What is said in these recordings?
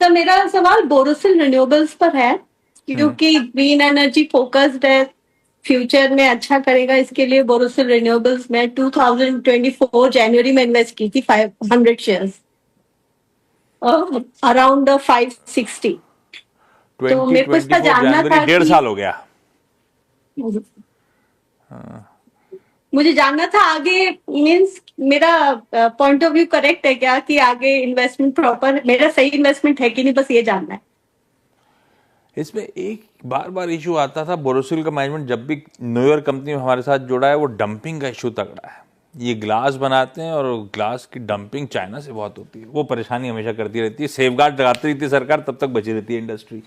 Sir मेरा सवाल Borosil renewables पर है, क्योंकि ग्रीन एनर्जी फोकस्ड है, फ्यूचर में अच्छा करेगा, इसके लिए बोरोसिल रिन्यूएबल्स में 2024 जनवरी में इन्वेस्ट की थी 500 शेयर्स अराउंड 560। तो मेरे को इसका 2024 जानना जनवरी था 1.5 कि साल हो गया। मुझे जानना था आगे, मींस मेरा पॉइंट ऑफ व्यू करेक्ट है क्या कि आगे इन्वेस्टमेंट प्रॉपर मेरा सही इन्वेस्टमेंट है कि नहीं, बस ये जानना है। इसमें एक बार बार इशू आता था, बोरोसिल का मैनेजमेंट जब भी न्यूयॉर्क कंपनी में हमारे साथ जुड़ा है, वो डंपिंग का इशू तगड़ा है। ये ग्लास बनाते हैं और ग्लास की डंपिंग चाइना से बहुत होती है, वो परेशानी हमेशा करती रहती है। सेफगार्ड लगाती रहती है सरकार, तब तक बची रहती है इंडस्ट्री।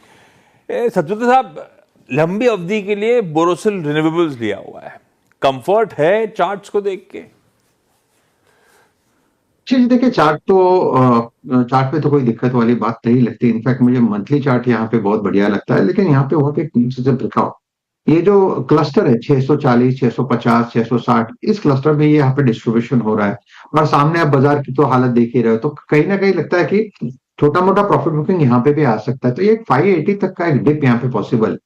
सत्योत साहब, लंबी अवधि के लिए बोरोसिल रिन्यूएबल्स लिया हुआ है, कंफर्ट है चार्ट्स को देख के? जी देखिए, चार्ट पे तो कोई दिक्कत वाली बात नहीं लगती। इनफैक्ट मुझे मंथली चार्ट यहाँ पे बहुत बढ़िया लगता है। लेकिन यहाँ पे वहाँ पे एक चीज दिखाओ, ये जो क्लस्टर है 640, 650, 660, इस क्लस्टर में ये यहाँ पे डिस्ट्रीब्यूशन हो रहा है। और सामने आप बाजार की तो हालत देख ही रहे हो, तो कहीं ना कहीं लगता है कि छोटा मोटा प्रॉफिट बुकिंग यहाँ पे भी आ सकता है। तो ये 580 तक का एक डिप यहाँ पे पॉसिबल।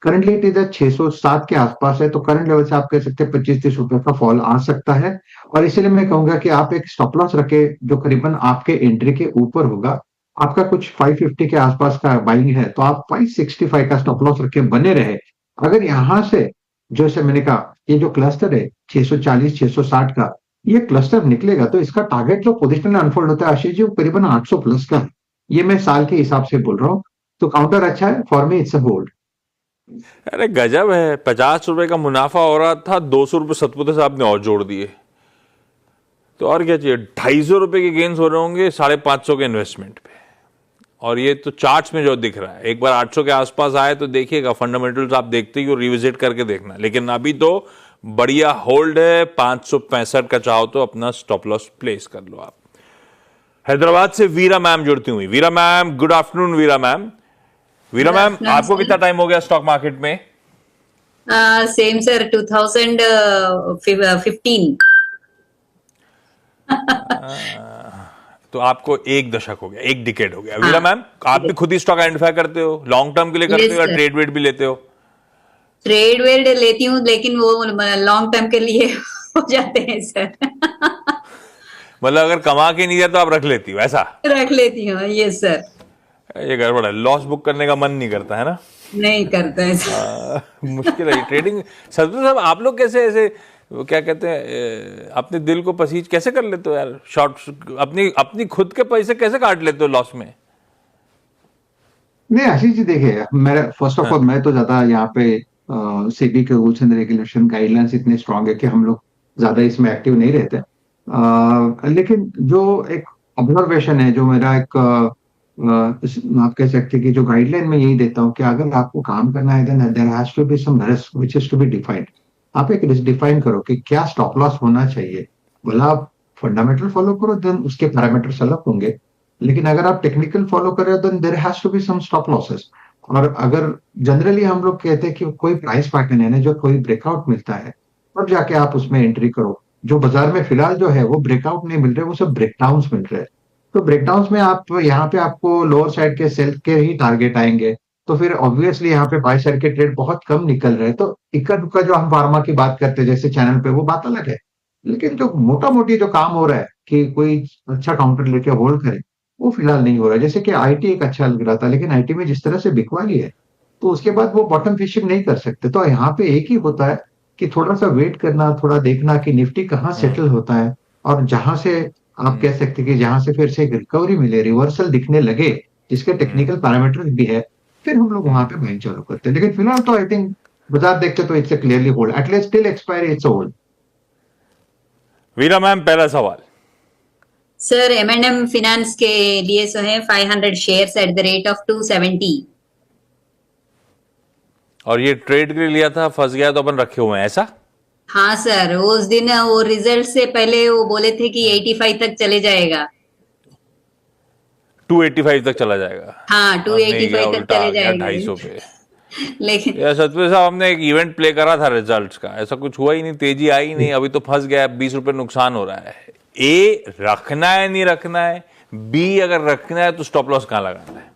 करंटली इट इज 607 के आसपास है, तो करंट लेवल से आप कह सकते हैं 25-30 रुपए का फॉल आ सकता है। और इसीलिए मैं कहूंगा कि आप एक स्टॉप लॉस रखे जो करीबन आपके एंट्री के ऊपर होगा। आपका कुछ 550 के आसपास का बाइंग है, तो आप 565 का स्टॉप लॉस रखे बने रहे। अगर यहां से, जैसे मैंने कहा, ये जो क्लस्टर है 640 660 का, ये क्लस्टर निकलेगा तो इसका टारगेट जो पोजिशन अनफोल्ड होता है आशीष जी, वो करीबन 800 प्लस का है। ये मैं साल के हिसाब से बोल रहा हूँ। तो काउंटर अच्छा है for me, it's a hold. अरे गजब है, 50 रुपए का मुनाफा हो रहा था, 200 रुपए सतपुते साहब ने और जोड़ दिए। तो और क्या चाहिए? 250 रुपए के गेन्स हो रहे होंगे 550 के इन्वेस्टमेंट पे। और ये तो चार्ट्स में जो दिख रहा है, एक बार 800 के आसपास आए तो देखिएगा, फंडामेंटल्स आप देखते ही हो, रिविजिट करके देखना। लेकिन अभी तो बढ़िया होल्ड है, 565 का चाहो तो अपना स्टॉप लॉस प्लेस कर लो आप। हैदराबाद से वीरा मैम जुड़ती हुई। वीरा मैम, गुड आफ्टरनून वीरा मैम। वीरा मैम, आपको कितना टाइम हो गया स्टॉक मार्केट में? Same sir, 2015। तो आपको एक दशक हो गया, एक डिकेड हो गया। वीरा मैम, आप भी खुद ही स्टॉक आइडेंटिफाई करते हो, लॉन्ग टर्म के लिए करते हो या ट्रेड वेड भी लेते हो? ट्रेड वेड लेती हूँ, लेकिन वो लॉन्ग टर्म के लिए हो जाते हैं सर। मतलब अगर कमा के नहीं दिया तो आप रख लेती हो, ऐसा? रख लेती हूँ, यस सर। ये गड़बड़ है, लॉस बुक करने का मन नहीं करता है ना? नहीं करता है सर। मुश्किल है ट्रेडिंग। सतपुते साहब, आप लोग कैसे ऐसे, वो क्या कहते हैं, अपने दिल को पसीज कैसे कर लेते हो यार? शॉर्ट अपनी खुद के पैसे कैसे काट लेते हो लॉस में? नहीं आशीष जी, देखिए मेरा फर्स्ट ऑफ ऑल, मैं तो ज्यादा यहाँ पे सेबी के रूल्स एंड रेगुलेशन गाइडलाइंस इतने स्ट्रांग है कि हम लोग ज्यादा इसमें एक्टिव नहीं रहते। लेकिन जो एक ऑब्जर्वेशन है, जो मेरा एक आप कह सकते हैं कि जो गाइडलाइन में यही देता हूँ कि अगर आपको काम करना है then there has to be some risk which is to be defined. आप एक रिस्क डिफाइन करो कि क्या स्टॉप लॉस होना चाहिए। बोला आप फंडामेंटल फॉलो करो, देन उसके पैरामीटर्स अलग होंगे। लेकिन अगर आप टेक्निकल फॉलो कर रहे हो, then there has to be some stop losses. और अगर जनरली हम लोग कहते हैं कि कोई प्राइस पैटर्न है ना, जो कोई ब्रेकआउट मिलता है, तब जाके आप उसमें एंट्री करो। जो बाजार में फिलहाल जो है वो ब्रेकआउट नहीं मिल रहे, वो सब ब्रेकडाउन्स मिल रहे हैं। तो ब्रेकडाउन्स में आप यहाँ पे आपको लोअर साइड के सेल के ही टारगेट आएंगे। तो फिर ऑब्वियसली यहाँ पे बाय साइड के ट्रेड बहुत कम निकल रहे हैं। तो इक्का दुक्का जो हम फार्मा की बात करते हैं जैसे चैनल पे, वो बात अलग है। लेकिन जो मोटा मोटी जो काम हो रहा है कि कोई अच्छा काउंटर लेके होल्ड करे, वो फिलहाल नहीं हो रहा है। जैसे कि आईटी एक अच्छा लग रहा था, लेकिन आईटी में जिस तरह से बिकवाली है, तो उसके बाद वो बॉटम फिशिंग नहीं कर सकते। तो यहाँ पे एक ही होता है कि थोड़ा सा वेट करना, थोड़ा देखना कि निफ्टी कहाँ सेटल होता है, और जहां से आप कह सकते हैं कि जहां से फिर से एक रिकवरी मिले, रिवर्सल दिखने लगे, जिसके टेक्निकल पैरामीटर भी है, फिर हम लोग वहां पे बाइंग चालू करते हैं। लेकिन फिलहाल तो आई थिंक बाजार देखते तो it's clearly hold, at least till expiry it's hold. Veera ma'am, पहला सवाल सर, M&M फाइनेंस के लिए सो है 500 shares at the rate of 270। और ये ट्रेड के लिए लिया था, फंस गया तो अपन रखे हुए हैं, ऐसा? हाँ सर, उस दिन वो रिजल्ट से पहले वो बोले थे कि 85 तक चले जाएगा। 285 तक चला जाएगा। हाँ, 285 तक चले जाएगा 250 पे। लेकिन सतपुते साहब, हमने एक इवेंट प्ले करा था रिजल्ट्स का, ऐसा कुछ हुआ ही नहीं, तेजी आई नहीं, अभी तो फंस गया, 20 रुपए नुकसान हो रहा है। ए, रखना है नहीं रखना है? बी, अगर रखना है तो स्टॉप लॉस कहाँ लगाना है?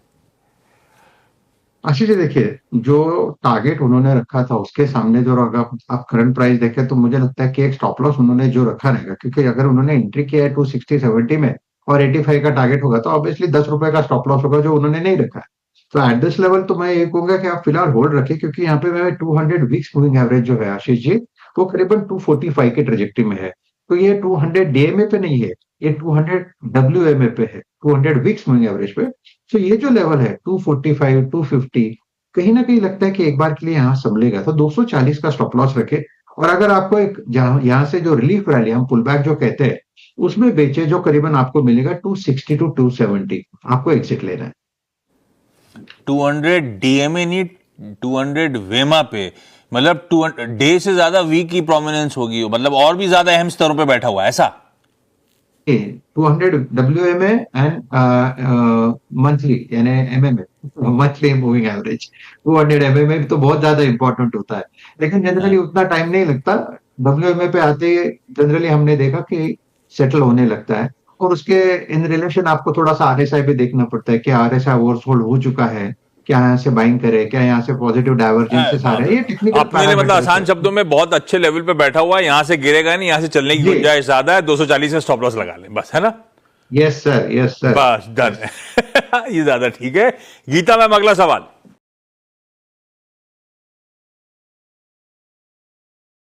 आशीष जी देखिए, जो टारगेट उन्होंने रखा था उसके सामने जो अगर आप करंट प्राइस देखें तो मुझे लगता है कि एक स्टॉप लॉस उन्होंने जो रखा रहेगा, क्योंकि अगर उन्होंने एंट्री किया है 260-70 में और 85 का टारगेट होगा तो ऑब्वियसली 10 रुपए का स्टॉप लॉस होगा जो उन्होंने नहीं रखा है। तो एट दिस लेवल तो मैं ये कहूंगा कि आप फिलहाल होल्ड रखें, क्योंकि यहाँ पे मैं 200 वीक्स मूविंग एवरेज जो है आशीष जी, वो करीबन 245 की ट्रेजेक्टरी में है। तो ये 200 डीएमए पे नहीं है, ये 200 डब्ल्यूएमए पे है, 200 वीक्स मूविंग एवरेज पे। तो ये जो लेवल है 245, 250, कहीं ना कहीं लगता है कि एक बार के लिए यहाँ संभलेगा, तो 240 का स्टॉप लॉस रखे। और अगर आपको एक यहाँ से जो रिलीफ रैली हम पुल बैक जो कहते हैं उसमें बेचे, जो करीबन आपको मिलेगा 260 टू 270, आपको एग्जिट लेना है। 200 डीएमए नहीं, 200 वेमा पे, मतलब 200 डे से ज्यादा वीक की प्रोमिनेंस होगी, मतलब और भी ज्यादा अहम स्तरों पे बैठा हुआ है ऐसा। 200 WMA एंड मंथली यानी MMA, monthly moving average 200 MMA तो बहुत ज्यादा इंपॉर्टेंट होता है, लेकिन जनरली उतना टाइम नहीं लगता। WMA पे आते जनरली हमने देखा कि सेटल होने लगता है, और उसके इन रिलेशन आपको थोड़ा सा आरएसआई भी देखना पड़ता है कि आरएसआई ओवरसोल्ड हो चुका है, क्या यहाँ से बाइंग करे, क्या यहाँ से पॉजिटिव डाइवर्जेंसेस आ रहे हैं, ये टेक्निकल अपने लिए मतलब आसान शब्दों में बहुत अच्छे लेवल पे बैठा हुआ है, यहां से गिरेगा नहीं, यहां से चलने की जी। गुंजाइश ज्यादा है, 240 में स्टॉप लॉस लगा लें बस, है ना। Yes sir, yes sir. बस डन है। ये ज्यादा ठीक है। गीता मैम, अगला सवाल।